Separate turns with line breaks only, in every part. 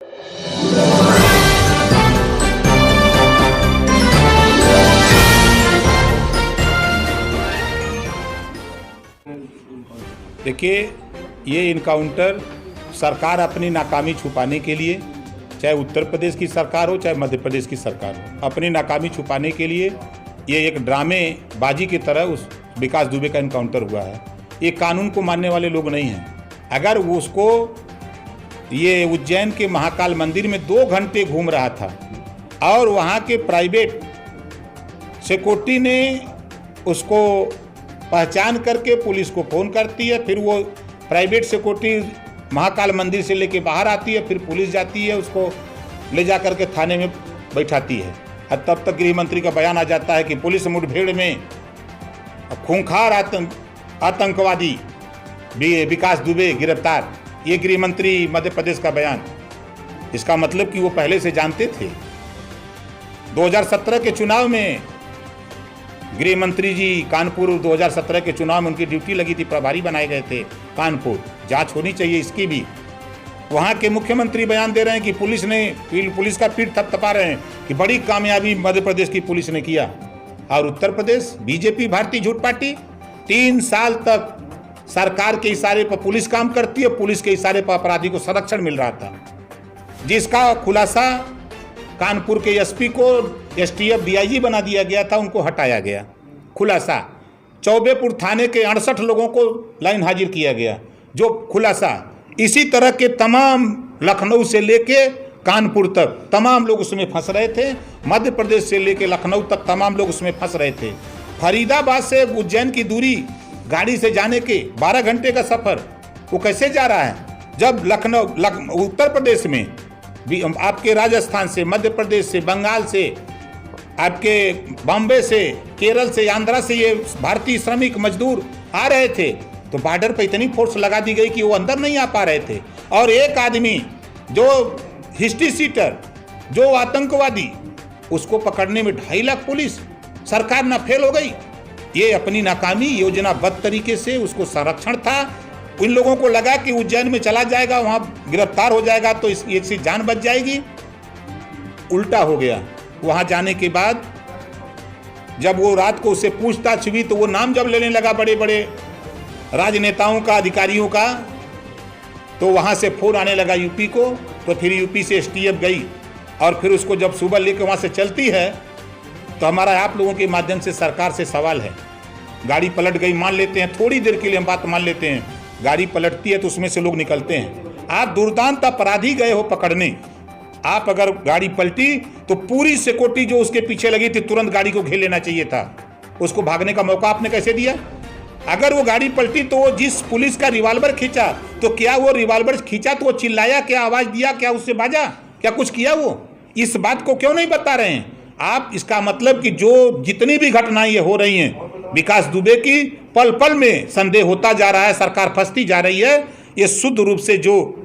देखिए, ये इनकाउंटर सरकार अपनी नाकामी छुपाने के लिए, चाहे उत्तर प्रदेश की सरकार हो चाहे मध्य प्रदेश की सरकार हो, अपनी नाकामी छुपाने के लिए ये एक ड्रामेबाजी की तरह उस विकास दुबे का इनकाउंटर हुआ है। ये कानून को मानने वाले लोग नहीं हैं। अगर उसको ये उज्जैन के महाकाल मंदिर में 2 घंटे घूम रहा था और वहाँ के प्राइवेट सिक्योरिटी ने उसको पहचान करके पुलिस को फ़ोन करती है, फिर वो प्राइवेट सिक्योरिटी महाकाल मंदिर से लेके बाहर आती है, फिर पुलिस जाती है, उसको ले जा करके थाने में बैठाती है। और तब तक गृह मंत्री का बयान आ जाता है कि पुलिस मुठभेड़ में खूंखार आतंकवादी विकास दुबे गिरफ्तार। ये गृह मंत्री मध्य प्रदेश का बयान। इसका मतलब कि वो पहले से जानते थे। 2017 के चुनाव में गृह मंत्री जी कानपुर 2017 के चुनाव में उनकी ड्यूटी लगी थी, प्रभारी बनाए गए थे कानपुर। जांच होनी चाहिए इसकी भी। वहाँ के मुख्यमंत्री बयान दे रहे हैं कि पुलिस का पीठ थपथपा रहे हैं कि बड़ी कामयाबी मध्य प्रदेश की पुलिस ने किया। और उत्तर प्रदेश बीजेपी भारतीय झूठ पार्टी 3 साल तक सरकार के इशारे पर पुलिस काम करती है, पुलिस के इशारे पर अपराधी को संरक्षण मिल रहा था, जिसका खुलासा कानपुर के एसपी को एसटीएफ डीआईजी बना दिया गया था, उनको हटाया गया। खुलासा चौबेपुर थाने के 68 लोगों को लाइन हाजिर किया गया, जो खुलासा। इसी तरह के तमाम लखनऊ से लेके कानपुर तक तमाम लोग उसमें फंस रहे थे। मध्य प्रदेश से लेके लखनऊ तक तमाम लोग उसमें फंस रहे थे। फरीदाबाद से उज्जैन की दूरी गाड़ी से जाने के 12 घंटे का सफ़र, वो कैसे जा रहा है? जब उत्तर प्रदेश में आपके राजस्थान से, मध्य प्रदेश से, बंगाल से, आपके बॉम्बे से, केरल से, आंध्रा से ये भारतीय श्रमिक मजदूर आ रहे थे, तो बॉर्डर पर इतनी फोर्स लगा दी गई कि वो अंदर नहीं आ पा रहे थे। और एक आदमी जो हिस्ट्री सीटर, जो आतंकवादी, उसको पकड़ने में 2.5 लाख पुलिस, सरकार ना फेल हो गई। ये अपनी नाकामी योजनाबद्ध तरीके से उसको संरक्षण था। इन लोगों को लगा कि उज्जैन में चला जाएगा, वहाँ गिरफ्तार हो जाएगा तो इससे जान बच जाएगी। उल्टा हो गया। वहाँ जाने के बाद जब वो रात को उससे पूछताछ हुई तो वो नाम जब लेने लगा बड़े बड़े राजनेताओं का, अधिकारियों का, तो वहाँ से फ़ोन आने लगा यूपी को। तो फिर यूपी से एसटीएफ गई और फिर उसको जब सुबह लेकर वहाँ से चलती है तो हमारा आप लोगों के माध्यम से सरकार से सवाल है। गाड़ी पलट गई, मान लेते हैं, थोड़ी देर के लिए हम बात मान लेते हैं, गाड़ी पलटती है तो उसमें से लोग निकलते हैं। आप दुर्दांत अपराधी गए हो पकड़ने, आप अगर गाड़ी पलटी तो पूरी सिक्योरिटी जो उसके पीछे लगी थी तुरंत गाड़ी को घेर लेना चाहिए था। उसको भागने का मौका आपने कैसे दिया? अगर वो गाड़ी पलटी तो वो जिस पुलिस का रिवॉल्वर खींचा, तो क्या वो रिवॉल्वर खींचा तो वो चिल्लाया, क्या आवाज़ दिया, क्या उससे बाजा, क्या कुछ किया? वो इस बात को क्यों नहीं बता रहे हैं आप? इसका मतलब कि जो जितनी भी घटनाएं ये हो रही हैं विकास दुबे की, पल पल में संदेह होता जा रहा है, सरकार फंसती जा रही है। ये शुद्ध रूप से जो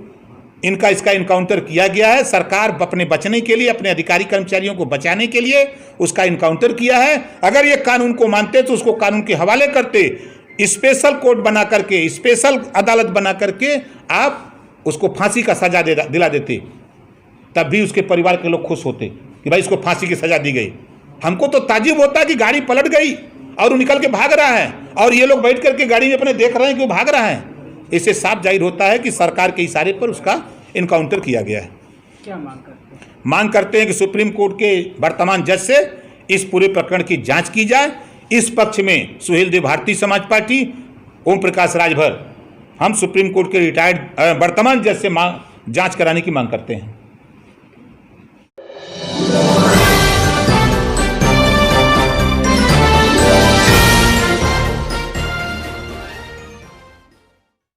इसका इनकाउंटर किया गया है, सरकार अपने बचने के लिए, अपने अधिकारी कर्मचारियों को बचाने के लिए उसका इनकाउंटर किया है। अगर ये कानून को मानते तो उसको कानून के हवाले करते, स्पेशल कोर्ट बना करके, स्पेशल अदालत बना करके आप उसको फांसी का सजा दिला देते, तब भी उसके परिवार के लोग खुश होते कि भाई इसको फांसी की सजा दी गई। हमको तो ताज्जुब होता कि गाड़ी पलट गई और वो निकल के भाग रहा है और ये लोग बैठ करके गाड़ी में अपने देख रहे हैं कि वो भाग रहा है। इससे साफ जाहिर होता है कि सरकार के इशारे पर उसका इनकाउंटर किया गया है।
क्या मांग करते हैं?
मांग करते हैं कि सुप्रीम कोर्ट के वर्तमान जज से इस पूरे प्रकरण की जांच की जाए। इस पक्ष में सुहेल देव भारतीय समाज पार्टी, ओम प्रकाश राजभर, हम सुप्रीम कोर्ट के रिटायर्ड वर्तमान जज से जांच कराने की मांग करते हैं।